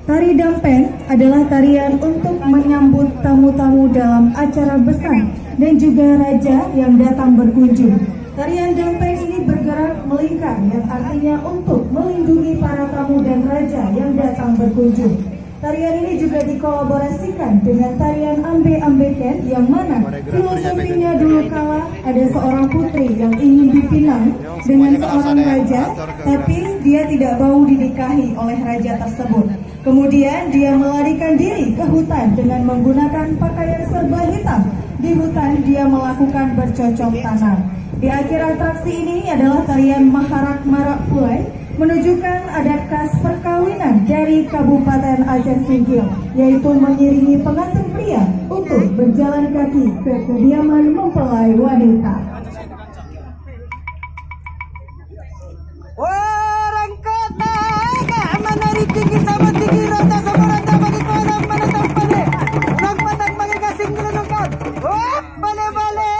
Tari Dampeng adalah tarian untuk menyambut tamu-tamu dalam acara besar dan juga raja yang datang berkunjung. Tarian Dampeng ini bergerak melingkar yang artinya untuk melindungi para tamu dan raja yang datang berkunjung. Tarian ini juga dikolaborasikan dengan tarian Ambe-Ambeken yang mana filosofinya dulu kala ada seorang putri yang ingin dipinang dengan seorang raja, tapi dia tidak mau dinikahi oleh raja tersebut. Kemudian dia melarikan diri ke hutan dengan menggunakan pakaian serba hitam. Di hutan dia melakukan bercocok tanam. Di akhir atraksi ini adalah tarian Maharak Marak Pulai, menunjukkan adat khas perkawinan dari Kabupaten Aceh Singkil, yaitu mengiringi pengantin pria untuk berjalan kaki ke kediaman mempelai wanita. Orang kota menari tinggi sama tinggi rata sama rata bagi kolam menentang pada orang patang bagi kasing gelondongkan. Oh bale-bale.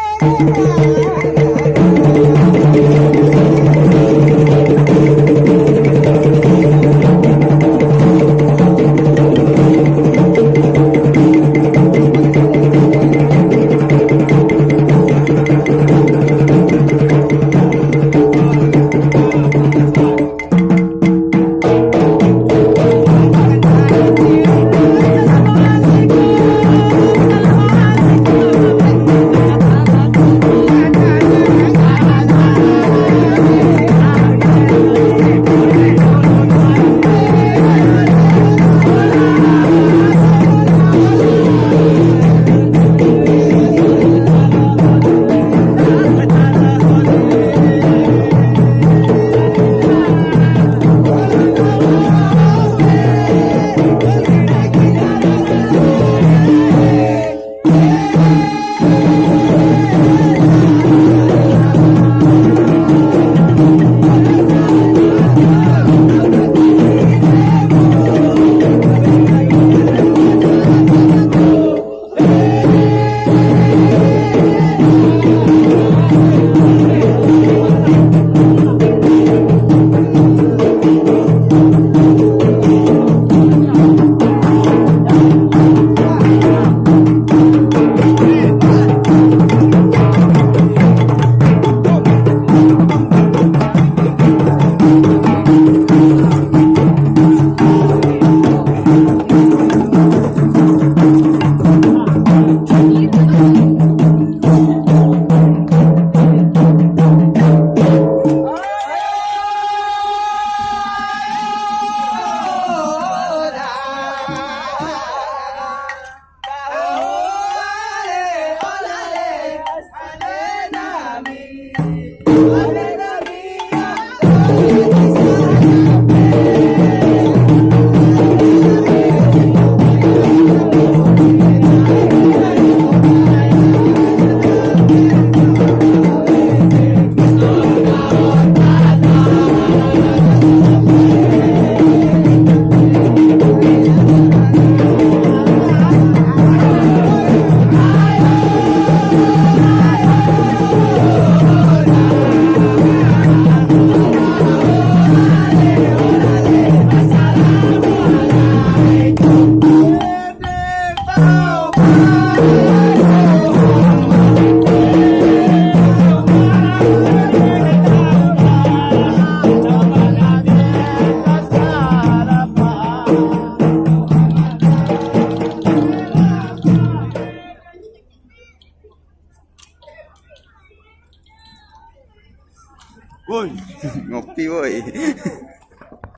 Woi, ngopi woi.